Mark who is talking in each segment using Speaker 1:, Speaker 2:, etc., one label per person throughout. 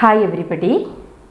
Speaker 1: Hi everybody.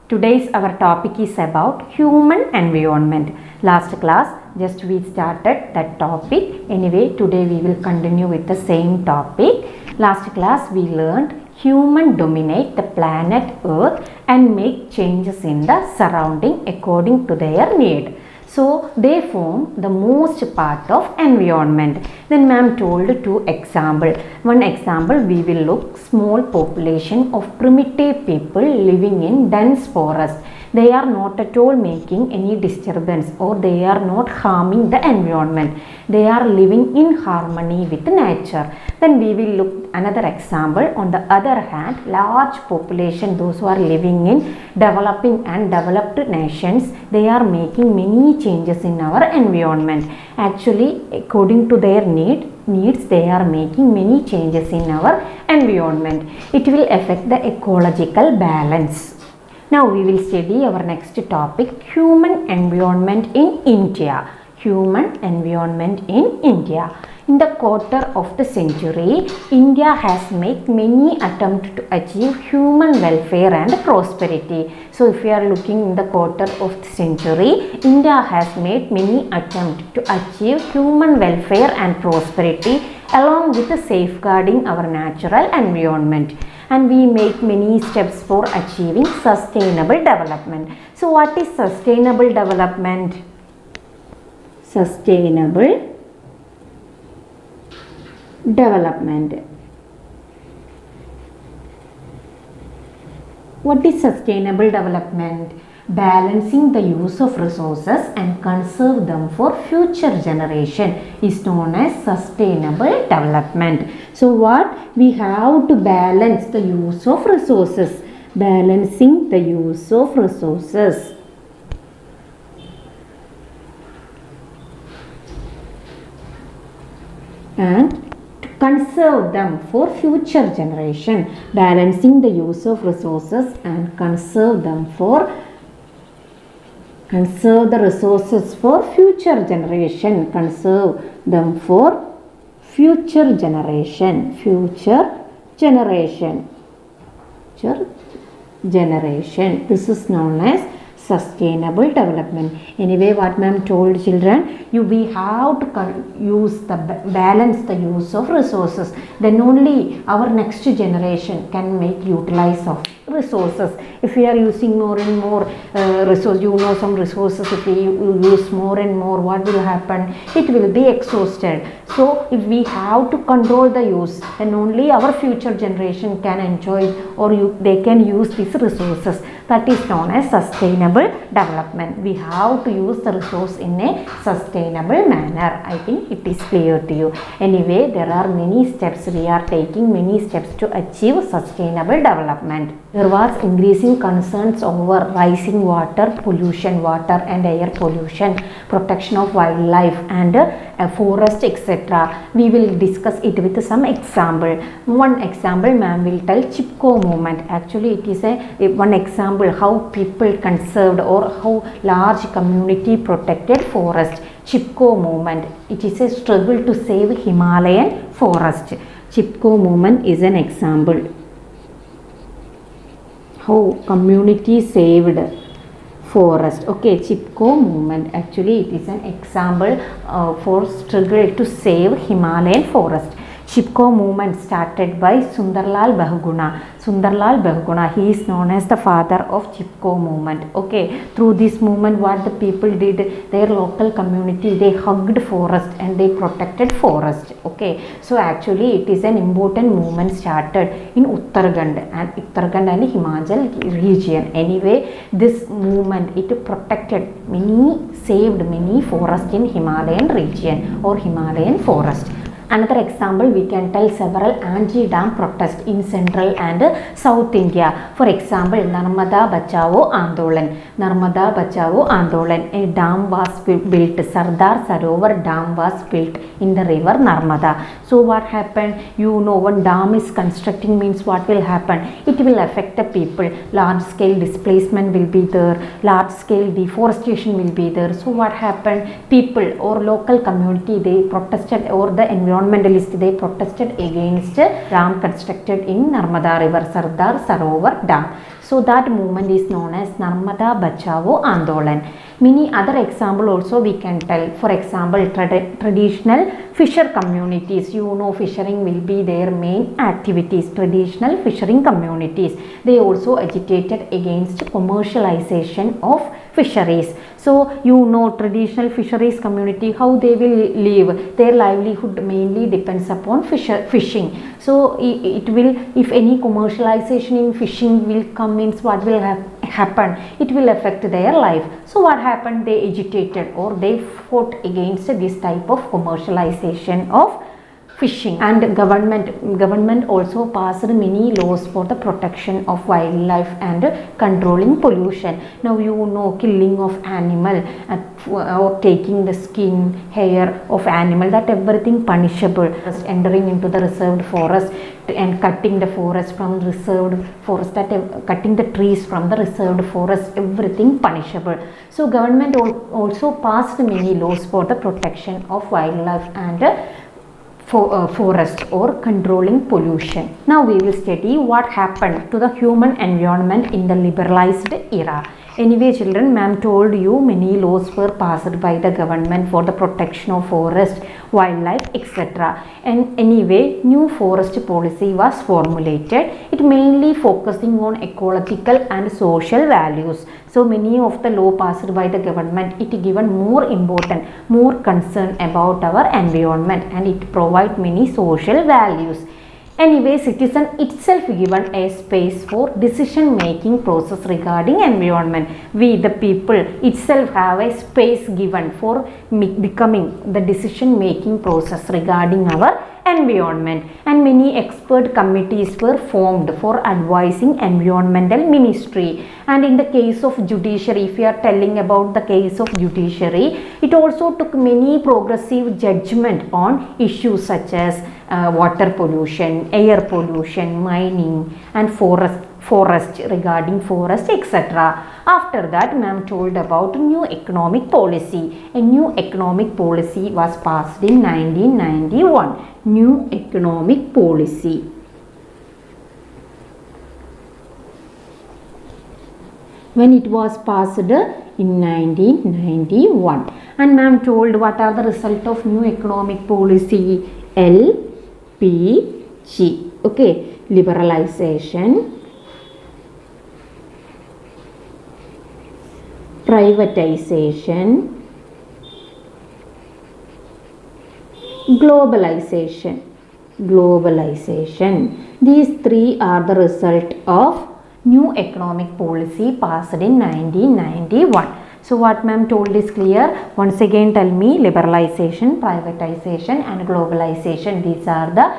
Speaker 1: Today's our topic is about human environment. Last class just we started that topic. Anyway, today we will continue with the same topic. Last class we learned human dominate the planet Earth and make changes in the surrounding according to their need. So they form the most part of environment. Then ma'am told two example. One example we will look small population of primitive people living in dense forest. They are not at all making any disturbance or they are not harming the environment. They are living in harmony with nature. Then we will look another example. On the other hand, large population, those who are living in developing and developed nations, they are making many changes in our environment. Actually, according to their needs, they are making many changes in our environment. It will affect the ecological balance. Now we will study our next topic, human environment in India. Human environment in India. In the quarter of the century, India has made many attempts to achieve human welfare and prosperity. So if we are looking in the quarter of the century, India has made many attempts to achieve human welfare and prosperity along with safeguarding our natural environment. And we make many steps for achieving sustainable development. So what is sustainable development? Sustainable development. What is sustainable development? Balancing the use of resources and conserve them for future generation is known as sustainable development. So what? We have to balance the use of resources. Balancing the use of resources. And to conserve them for future generation. Balancing the use of resources and conserve the resources for future generation. Conserve them for future generation. This is known as sustainable development. Anyway, what ma'am told children, we have to balance the use of resources. Then only our next generation can make utilize of resources. If we are using more and more resources, some resources, if we use more and more, what will happen? It will be exhausted. So if we have to control the use, then only our future generation can enjoy or they can use these resources. That is known as sustainable development. We have to use the resource in a sustainable manner. I think it is clear to you. Anyway, there are many steps we are taking, many steps to achieve sustainable development. There was increasing concerns over rising water pollution, water and air pollution, protection of wildlife and forest, etc. We will discuss it with some example. One example ma'am will tell Chipko movement. Actually it is one example how people conserved or how large community protected forest. Chipko movement. It is a struggle to save Himalayan forest. Chipko movement is an example. How community saved forest. Okay, Chipko movement. Actually, it is an example for struggle to save Himalayan forest. Chipko movement started by Sundarlal Bahuguna. Sundarlal Bahuguna, he is known as the father of Chipko movement. Okay, through this movement, what the people did, their local community, they hugged forest and they protected forest. Okay, so actually it is an important movement started in Uttarakhand and Himachal region. Anyway, this movement, it protected saved many forests in Himalayan region or Himalayan forest. Another example, we can tell several anti-dam protests in central and south India. For example, Narmada Bachao Andolan. Narmada Bachao Andolan. A dam was built. Sardar Sarovar Dam was built in the river Narmada. So what happened? When dam is constructing means what will happen? It will affect the people. Large scale displacement will be there. Large scale deforestation will be there. So what happened? People or local community, they protested or the environment environmentalists, they protested against dam constructed in Narmada River, Sardar Sarovar Dam. So that movement is known as Narmada Bachao Andolan. Many other example also we can tell. For example, traditional fisher communities. You know, fishing will be their main activities. Traditional fishing communities, they also agitated against commercialization of fisheries. So you know, traditional fisheries community, how they will live, their livelihood mainly depends upon fishing. So it will, if any commercialization in fishing will come, means what will happen, it will affect their life. So what happened, they agitated or they fought against this type of commercialization of fishing. And government also passed many laws for the protection of wildlife and controlling pollution. Now you know, killing of animal or taking the skin, hair of animal, that everything punishable. Just entering into the reserved forest and cutting the forest from reserved forest, that cutting the trees from the reserved forest, everything punishable. So government also passed many laws for the protection of wildlife and forest or controlling pollution. Now we will study what happened to the human environment in the liberalized era. Anyway children, ma'am told you many laws were passed by the government for the protection of forest, wildlife, etc. And anyway, new forest policy was formulated. It mainly focusing on ecological and social values. So many of the law passed by the government, it given more important, more concern about our environment, and it provide many social values. Anyway, citizen itself given a space for decision making process regarding environment. We the people itself have a space given for becoming the decision making process regarding our environment, and many expert committees were formed for advising environmental ministry. And in the case of judiciary, if we are telling about the case of judiciary, it also took many progressive judgment on issues such as water pollution, air pollution, mining, and forest regarding forest, etc. After that, ma'am told about new economic policy. A new economic policy was passed in 1991. New economic policy. When it was passed in 1991, and ma'am told what are the result of new economic policy? LPG. Okay, liberalization, privatization, globalization. These three are the result of new economic policy passed in 1991. So what ma'am told is clear. Once again tell me, liberalization, privatization and globalization, these are the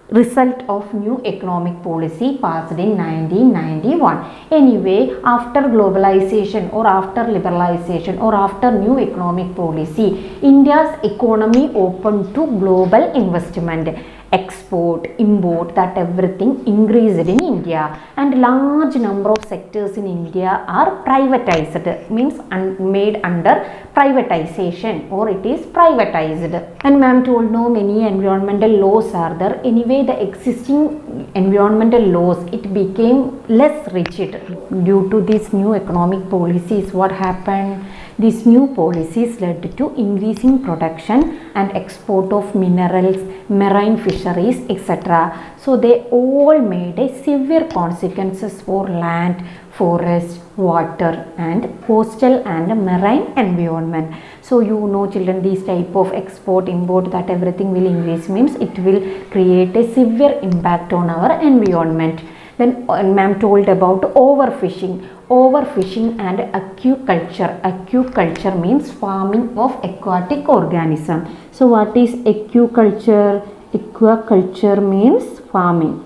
Speaker 1: result of new economic policy passed in 1991. Anyway, after globalization or after liberalization or after new economic policy, India's economy opened to global investment. Export, import, that everything increased in India, and large number of sectors in India are privatized, means made under privatization, or it is privatized. And ma'am told no, many environmental laws are there. Anyway, the existing environmental laws, it became less rigid due to these new economic policies. What happened? These new policies led to increasing production and export of minerals, marine fisheries, etc. So they all made a severe consequences for land, forest, water and coastal and marine environment. So you know children, these type of export, import, that everything will increase, means it will create a severe impact on our environment. Then ma'am told about overfishing and aquaculture. Aquaculture means farming of aquatic organism. So what is aquaculture? Aquaculture means farming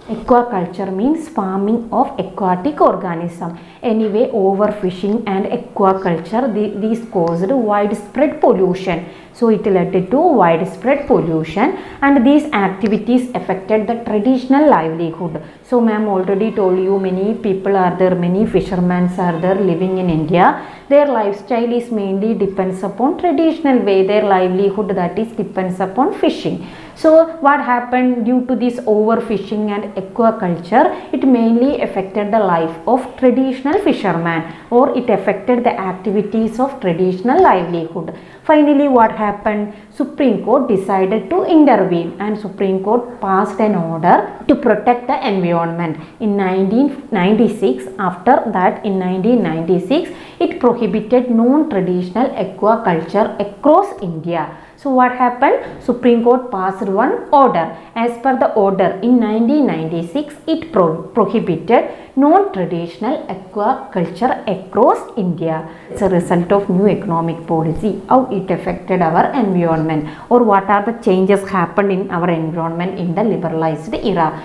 Speaker 1: Aquaculture means farming of aquatic organism. Anyway, overfishing and aquaculture, these caused widespread pollution. So it led to widespread pollution, and these activities affected the traditional livelihood. So ma'am already told you, many people are there, many fishermen are there living in India. Their lifestyle is mainly depends upon traditional way, their livelihood that is depends upon fishing. So what happened due to this overfishing and aquaculture? It mainly affected the life of traditional fishermen, or it affected the activities of traditional livelihood. Finally, what happened? Supreme Court decided to intervene, and Supreme Court passed an order to protect the environment in 1996. After that, in 1996, it prohibited non-traditional aquaculture across India. So what happened? Supreme Court passed one order. As per the order in 1996, it prohibited non-traditional aquaculture across India. It's a result of new economic policy. How it affected our environment, or what are the changes happened in our environment in the liberalized era.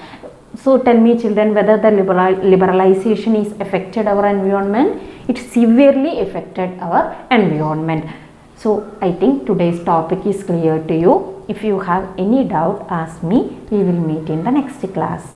Speaker 1: So tell me children, whether the liberalization is affected our environment. It severely affected our environment. So I think today's topic is clear to you. If you have any doubt, ask me. We will meet in the next class.